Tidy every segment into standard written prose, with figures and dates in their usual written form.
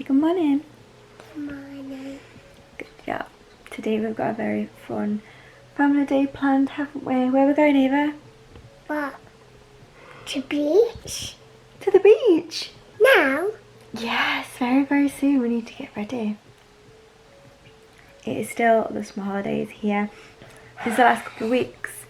good morning. Good morning. Good job. Today we've got a very fun family day planned, haven't we? Where are we going, Eva? What? To beach? To the beach. Now? Yes, very, very soon. We need to get ready. It is still the summer holidays here. This is the last couple of weeks.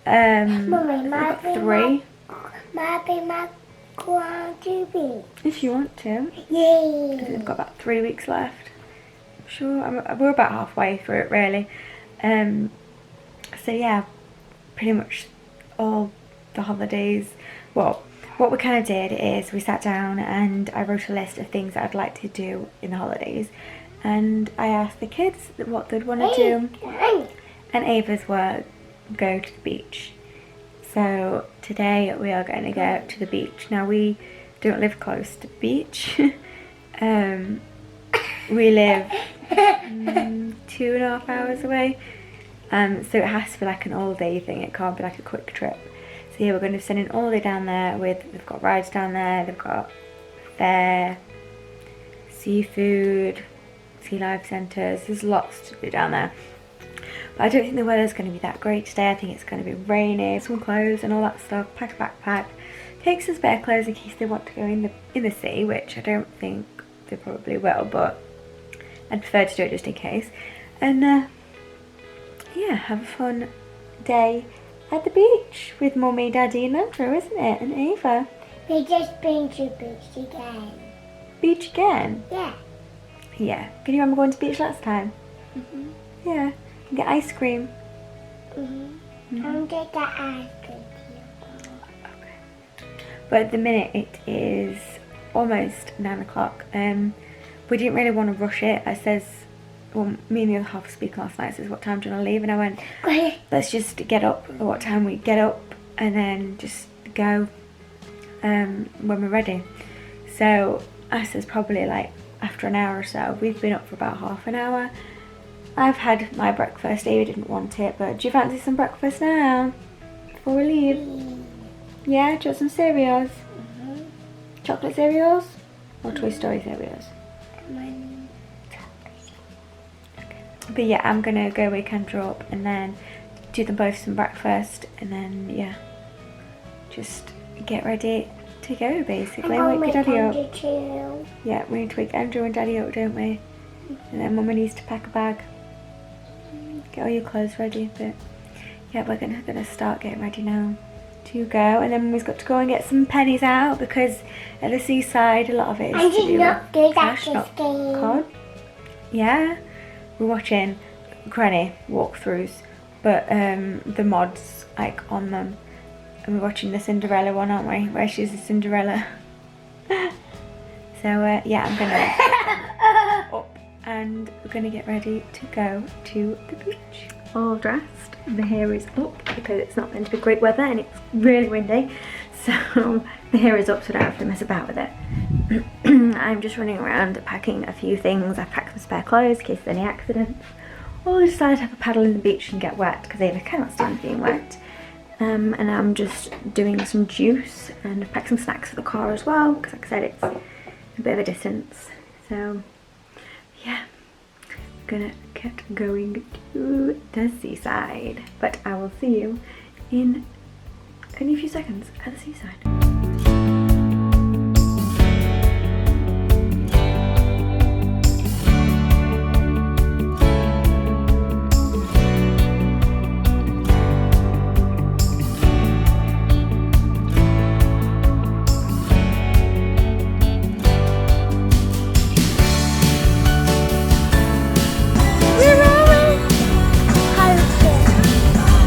Mummy, we've got 3. Maybe going to beach. If you want to. Yay! We've got about 3 weeks left. Sure, we're about halfway through it really. So yeah, pretty much all the holidays. Well, what we kind of did is we sat down and I wrote a list of things that I'd like to do in the holidays, and I asked the kids what they'd want to do, and Ava's were go to the beach. So today we are going to go to the beach. Now we don't live close to the beach. We live 2.5 hours away, so it has to be like an all day thing. It can't be like a quick trip. So yeah, we're going to be sending all day down there. They've got rides down there, they've got fair, seafood, sea life centres. There's lots to do down there. But I don't think the weather's going to be that great today. I think it's going to be rainy. Some clothes and all that stuff. Pack a backpack. Take some spare clothes in case they want to go in the sea, which I don't think they probably will, but I'd prefer to do it just in case. And yeah, have a fun day at the beach with Mummy, Daddy and Andrew, isn't it? And Ava. We just been to beach again. Beach again? Yeah. Yeah. Can you remember going to the beach last time? Yeah. And get ice cream. I'm gonna get ice cream too. Okay. But at the minute it is almost 9 o'clock. We didn't really want to rush it. I says, well, me and the other half were speaking last night, says what time do you want to leave? And I went, let's just get up at what time we get up and then just go when we're ready. So I says probably like after an hour or so. We've been up for about half an hour. I've had my breakfast. Ava didn't want it, but do you fancy some breakfast now before we leave? Yeah, do you want some cereals? Chocolate cereals or Toy Story cereals? But yeah, I'm gonna go wake Andrew up and then do them both some breakfast, and then yeah, just get ready to go basically. Wake your Daddy up. Too. Yeah, we need to wake Andrew and Daddy up, don't we? And then Mummy needs to pack a bag. Get all your clothes ready. But yeah, we're gonna start getting ready now to go, and then Mummy's got to go and get some pennies out because at the seaside a lot of it is to do with cash, not card. Yeah. We're watching granny walkthroughs, but the mods like on them, and we're watching the Cinderella one, aren't we? Where she's a Cinderella. So yeah, I'm gonna up and we're gonna get ready to go to the beach. All dressed. The hair is up because it's not meant to be great weather and it's really windy, so the hair is up so I don't have to mess about with it. I'm just running around packing a few things. I've packed some spare clothes in case there's any accidents. Or I decided to have a paddle in the beach and get wet because Ava cannot stand being wet. And I'm just doing some juice and I've packed some snacks for the car as well because like I said it's a bit of a distance. So yeah, gonna get going to the seaside. But I will see you in only a few seconds at the seaside.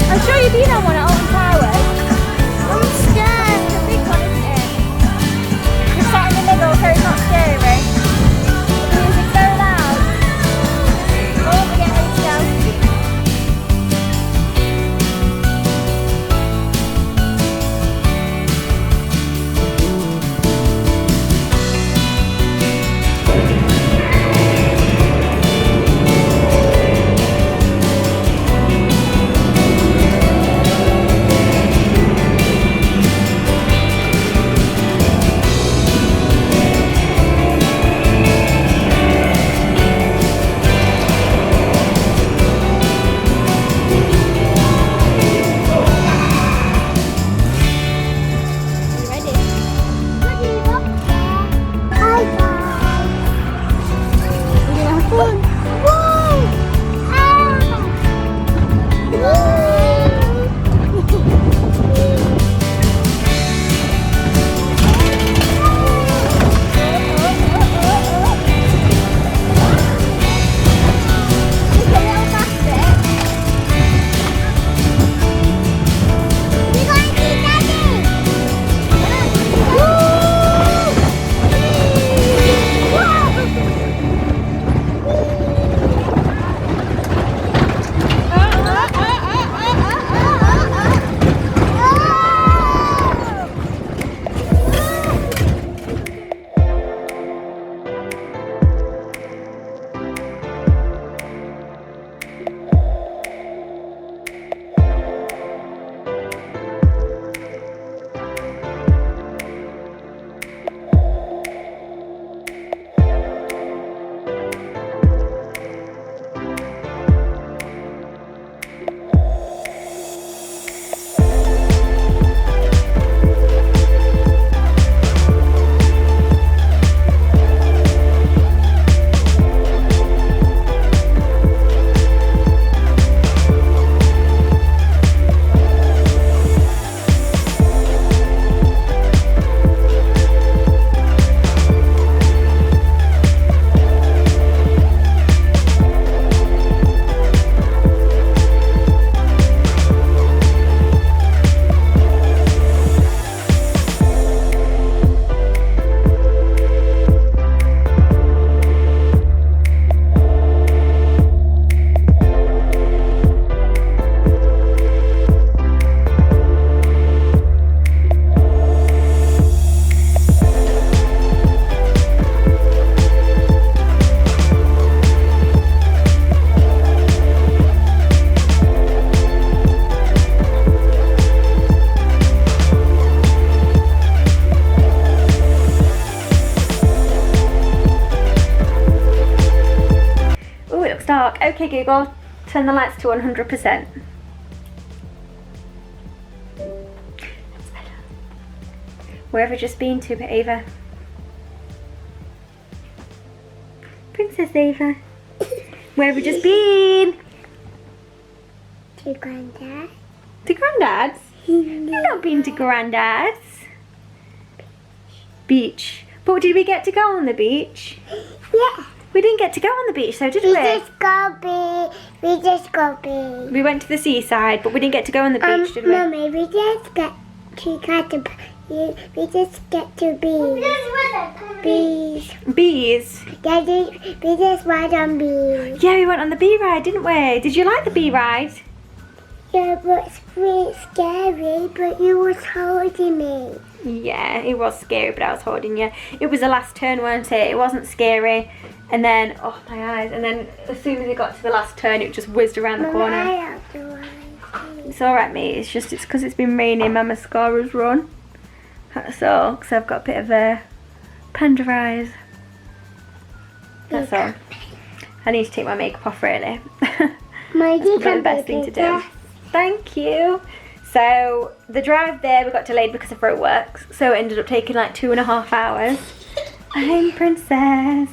I'm sure you've been on one at Alton Towers. I'm scared. dark. Okay, Google, turn the lights to 100%. Where have we just been to, Ava? Princess Ava. Where have we just been? To Granddad. To Grandad's? You've not been to Grandad's. Beach. But did we get to go on the beach? Yeah. We didn't get to go on the beach though, did We we? just go be. We just go be. We went to the seaside, but we didn't get to go on the beach, did we? Mummy, we just get to we just get to bees. Bees. Daddy, we just ride on bees. Yeah, we went on the bee ride, didn't we? Did you like the bee ride? Yeah, but it's really scary, but you was holding me. Yeah, it was scary, but I was holding you. It was the last turn, weren't it? It wasn't scary. And then, oh my eyes, and then as soon as it got to the last turn, it just whizzed around the corner. I have to ride. It's alright, mate. It's just, it's because it's been raining, my mascara's run. That's all, because I've got a bit of a panda eyes. That's all. I need to take my makeup off, really. That's probably the best thing to do. Thank you. So the drive there, we got delayed because of roadworks, so it ended up taking like 2.5 hours. I'm Princess.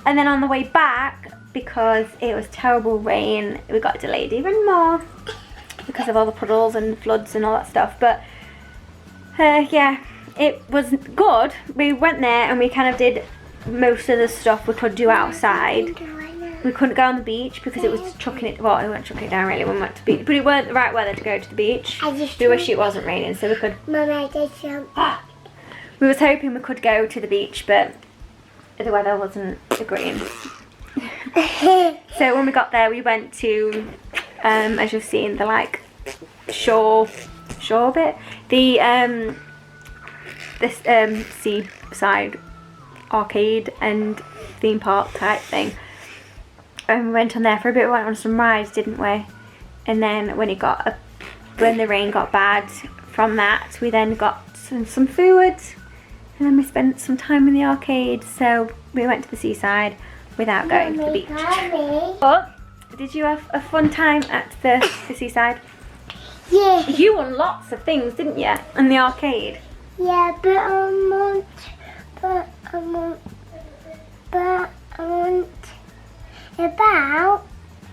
And then on the way back, because it was terrible rain, we got delayed even more because of all the puddles and floods and all that stuff. But yeah, it was good. We went there and we kind of did most of the stuff we could do outside. We couldn't go on the beach because it was chucking it, well, it wasn't chucking it down really when we went to the beach, but it weren't the right weather to go to the beach. We wish it wasn't raining, so we could. Mum, I just jump. We was hoping we could go to the beach, but the weather wasn't agreeing. So when we got there, we went to, as you've seen, the like shore bit, the this seaside arcade and theme park type thing. And we went on there for a bit. We went on some rides, didn't we? And then when the rain got bad from that, we then got some food, and then we spent some time in the arcade. So we went to the seaside without going to the beach. But did you have a fun time at the seaside? Yeah. You won lots of things, didn't you? In the arcade. Yeah, but I want about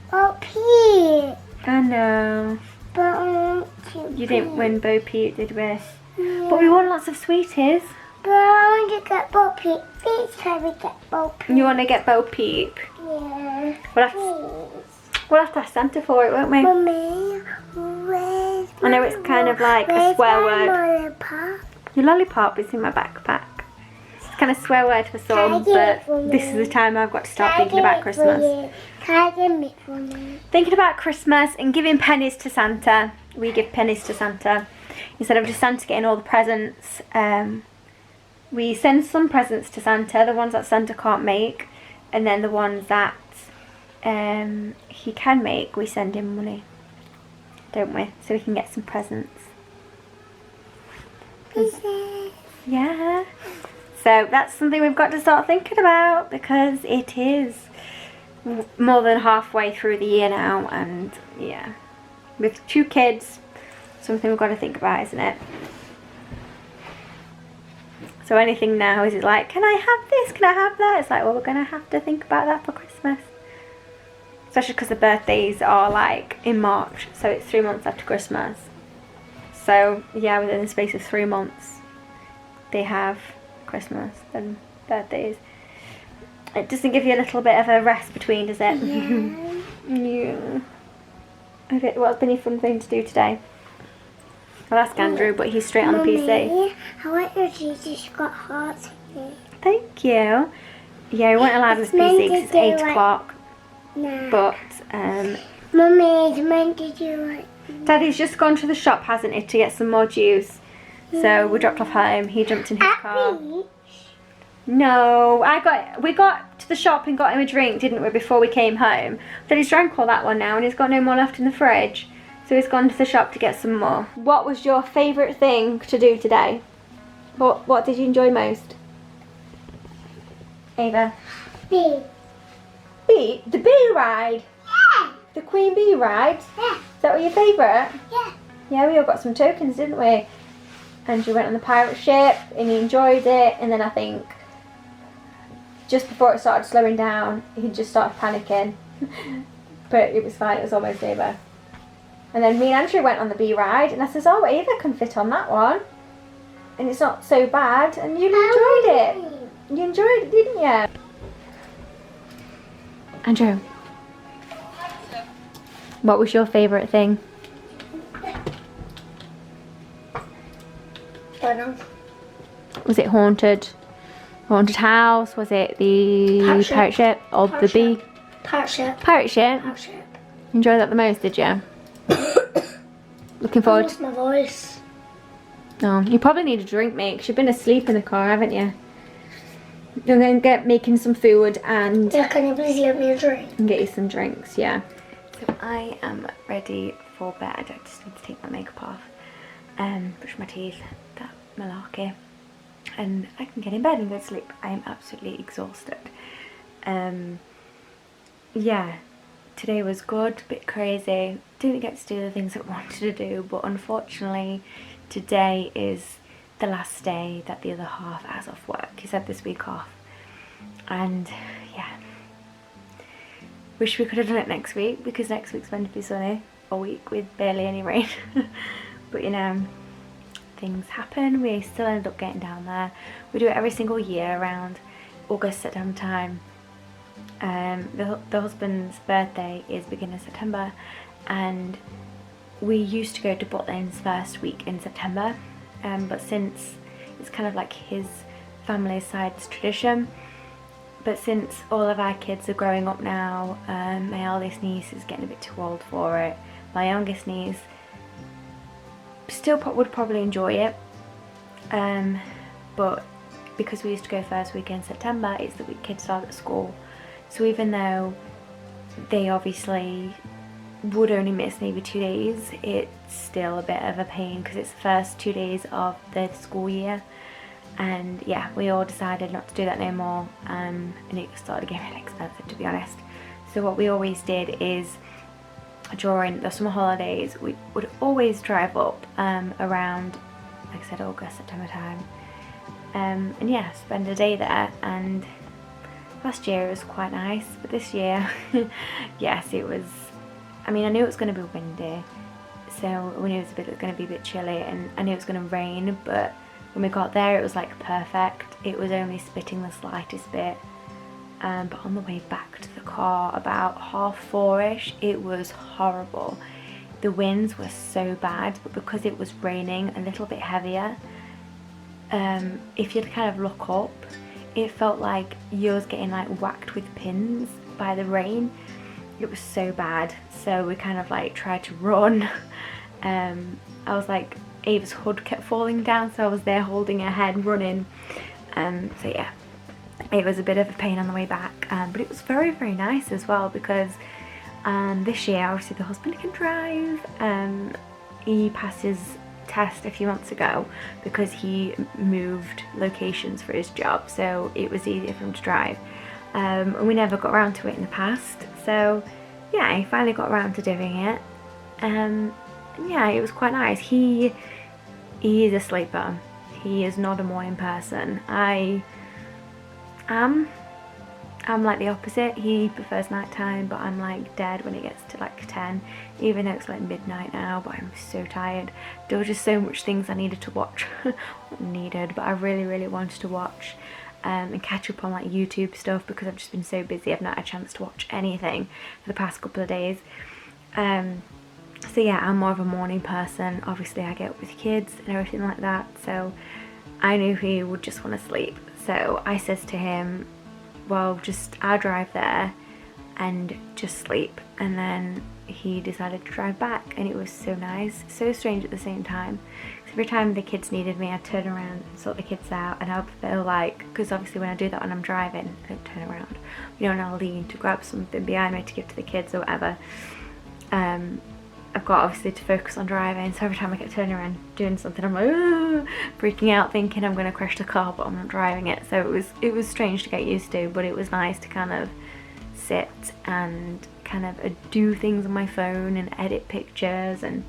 Bo Peep. I know. But I want to. You didn't win Bo Peep, did we? Yeah. But we won lots of sweeties. But I want to get Bo Peep. Please can we get Bo Peep? You want to get Bo Peep? Yeah. We'll have to ask Santa for it, won't we? Mummy, where's I know it's kind of like a swear word. Lollipop? Your lollipop is in my backpack. It's kind of swear word for some, but this is the time I've got to start thinking about Christmas. Can I get it for me? Thinking about Christmas and giving pennies to Santa. We give pennies to Santa. Instead of just Santa getting all the presents, we send some presents to Santa, the ones that Santa can't make, and then the ones that he can make, we send him money, don't we? So we can get some presents. Yeah. So that's something we've got to start thinking about, because it is more than halfway through the year now, and yeah, with 2 kids, something we've got to think about, isn't it? So anything now is like, can I have this? Can I have that? It's like, well, we're going to have to think about that for Christmas. Especially because the birthdays are like in March, so it's 3 months after Christmas. So yeah, within the space of 3 months, they have Christmas and birthdays. It doesn't give you a little bit of a rest between, does it? Yeah. Yeah. Okay, what's been your fun thing to do today? I'll ask Andrew, but he's straight on the PC. I want your Jesus got hearts in it. Thank you. Yeah, we weren't allowed on his PC because it's 8 o'clock. No. But, Mummy, it's meant to do it. Daddy's just gone to the shop, hasn't he, to get some more juice. So we dropped off home. He jumped in his car. No, we got to the shop and got him a drink, didn't we, before we came home. Daddy's drank all that one now, and he's got no more left in the fridge. So he's gone to the shop to get some more. What was your favourite thing to do today? What did you enjoy most? Ava? Bee. Bee? The bee ride? The Queen Bee ride? Yeah. Is that your favourite? Yeah. Yeah, we all got some tokens, didn't we? And you went on the pirate ship and you enjoyed it, and then I think just before it started slowing down, he just started panicking. But it was fine, it was almost over. And then me and Andrew went on the bee ride, and I says, oh, Ava can fit on that one. And it's not so bad, and you enjoyed it. You enjoyed it, didn't you? Andrew, what was your favourite thing? I don't know. Was it haunted house? Was it the pirate ship or the bee? Pirate ship. Pirate ship. Pirate ship. Enjoyed that the most, did you? Looking I forward. lost my voice. No, you probably need a drink, mate, 'cause you've been asleep in the car, haven't you? You're going to get making some food and Yeah, can you please get me a drink? get you some drinks, yeah. So I am ready for bed. I just need to take my makeup off and brush my teeth, that malarkey, and I can get in bed and go to sleep. I am absolutely exhausted. Yeah, today was good, a bit crazy. Didn't get to do the things that I wanted to do, but unfortunately today is the last day that the other half has off work. He's had this week off, and yeah, wish we could have done it next week, because next week's meant to be sunny all week with barely any rain. But you know, things happen. We still end up getting down there. We do it every single year around August, September time. The husband's birthday is beginning of September, and we used to go to Butlins first week in September, but since it's kind of like his family side's tradition, but since all of our kids are growing up now, my eldest niece is getting a bit too old for it. My youngest niece still would probably enjoy it, but because we used to go first week in September, it's the week kids start at school. So even though they obviously would only miss maybe 2 days, it's still a bit of a pain because it's the first 2 days of the school year. And yeah, we all decided not to do that no more, and it started getting really expensive, to be honest. So what we always did is, during the summer holidays, we would always drive up around, like I said, August, September time, and yeah, spend a day there. And last year it was quite nice, but this year, yes, it was, I mean, I knew it was going to be windy, so we knew it was going to be a bit chilly, and I knew it was going to rain, but when we got there it was like perfect. It was only spitting the slightest bit, but on the way back to the car about 4:30ish, it was horrible. The winds were so bad, but because it was raining a little bit heavier, if you'd kind of look up, it felt like you was getting like whacked with pins by the rain. It was so bad, so we kind of like tried to run. I was like, Ava's hood kept falling down, so I was there holding her head, running. So yeah, it was a bit of a pain on the way back, but it was very, very nice as well, because this year obviously the husband can drive. He passed his test a few months ago because he moved locations for his job, so it was easier for him to drive, and we never got around to it in the past. So yeah, he finally got around to doing it, and yeah, it was quite nice. He is a sleeper. He is not a morning person. I'm like the opposite. He prefers nighttime, but I'm like dead when it gets to like 10, even though it's like midnight now, but I'm so tired. There were just so much things I needed to watch. Not but I really, really wanted to watch and catch up on like YouTube stuff, because I've just been so busy. I've not had a chance to watch anything for the past couple of days. So yeah, I'm more of a morning person. Obviously I get up with kids and everything like that, so I knew he would just want to sleep. So I says to him, well, I'll drive there and just sleep. And then he decided to drive back, and it was so nice, so strange at the same time. So every time the kids needed me, I'd turn around and sort the kids out, and I'd feel like, because obviously when I do that when I'm driving, I don't turn around, you know, and I'll lean to grab something behind me to give to the kids or whatever. I've got obviously to focus on driving, so every time I get turning around doing something, I'm like, "Ooh," freaking out, thinking I'm going to crash the car, but I'm not driving it. So it was strange to get used to, but it was nice to kind of sit and kind of do things on my phone and edit pictures and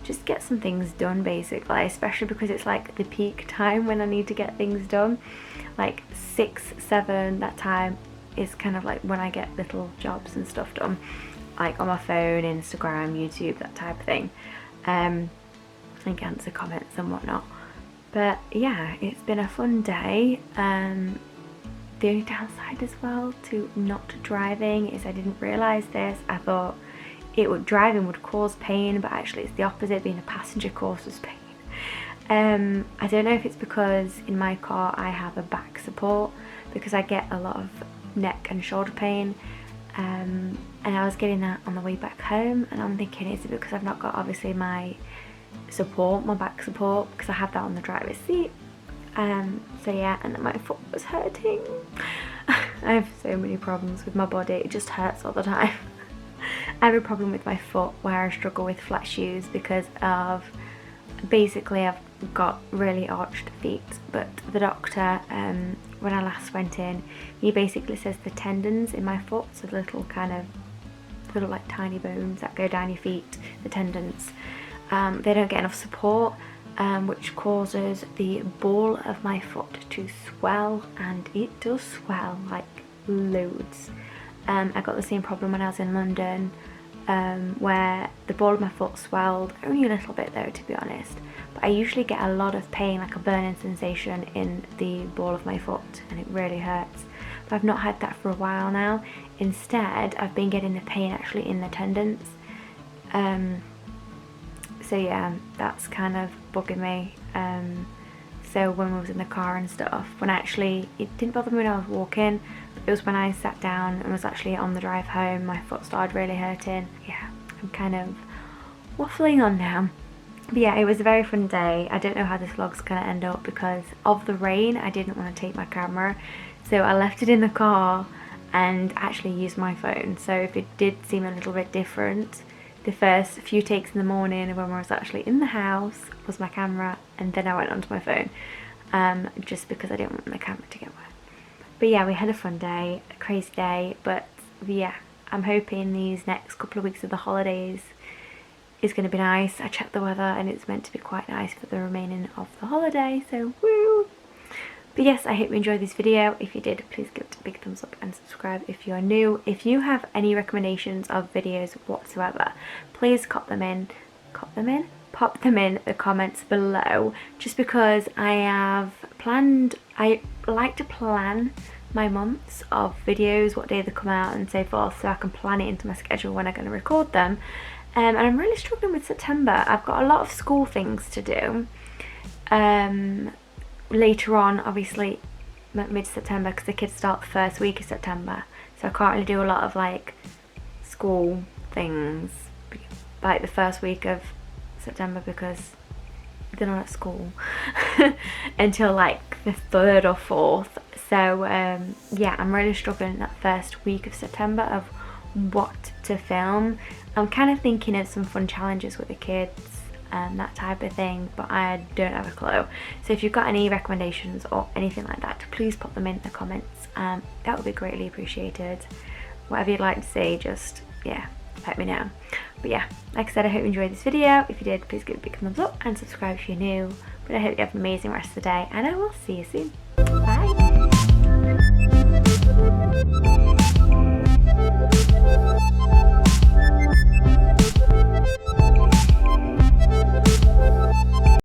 just get some things done basically, especially because it's like the peak time when I need to get things done. Like 6, 7, that time is kind of like when I get little jobs and stuff done, like on my phone, Instagram, YouTube, that type of thing, and answer comments and whatnot. But yeah, it's been a fun day. The only downside as well to not driving is I didn't realise this. I thought driving would cause pain, but actually it's the opposite. Being a passenger causes pain. I don't know if it's because in my car I have a back support, because I get a lot of neck and shoulder pain, and I was getting that on the way back home, and I'm thinking, is it because I've not got obviously my support, my back support, because I have that on the driver's seat. So yeah, and then my foot was hurting. I have so many problems with my body, it just hurts all the time. I have a problem with my foot where I struggle with flat shoes because of, basically I've got really arched feet, but the doctor, when I last went in, he basically says the tendons in my foot, so the little like tiny bones that go down your feet, the tendons, they don't get enough support, which causes the ball of my foot to swell, and it does swell like loads. I got the same problem when I was in London, where the ball of my foot swelled, only a little bit though, to be honest, but I usually get a lot of pain, like a burning sensation in the ball of my foot, and it really hurts. But I've not had that for a while now. Instead, I've been getting the pain actually in the tendons. So yeah, that's kind of bugging me. So when I was in the car and stuff, it didn't bother me when I was walking, it was when I sat down and was actually on the drive home, my foot started really hurting. Yeah, I'm kind of waffling on now. But yeah, it was a very fun day. I don't know how this vlog's gonna end up because of the rain. I didn't want to take my camera, so I left it in the car and actually used my phone. So if it did seem a little bit different, the first few takes in the morning when I was actually in the house was my camera, and then I went onto my phone, just because I didn't want my camera to get wet. But yeah, we had a fun day, a crazy day, but yeah, I'm hoping these next couple of weeks of the holidays is going to be nice. I checked the weather and it's meant to be quite nice for the remaining of the holiday, so woo! But yes, I hope you enjoyed this video. If you did, please give it a big thumbs up and subscribe if you are new. If you have any recommendations of videos whatsoever, please pop them in the comments below, just because I like to plan my months of videos, what day they come out and so forth, so I can plan it into my schedule when I'm going to record them. And I'm really struggling with September. I've got a lot of school things to do later on, obviously mid-September, because the kids start the first week of September, so I can't really do a lot of like school things like the first week of September because they're not at school until like the 3rd or 4th. So yeah, I'm really struggling that first week of September of what to film. I'm kind of thinking of some fun challenges with the kids and that type of thing, but I don't have a clue. So if you've got any recommendations or anything like that, please pop them in the comments. That would be greatly appreciated. Whatever you'd like to see, just yeah, let me know. But yeah, like I said, I hope you enjoyed this video. If you did, please give it a big thumbs up and subscribe if you're new. But I hope you have an amazing rest of the day, and I will see you soon.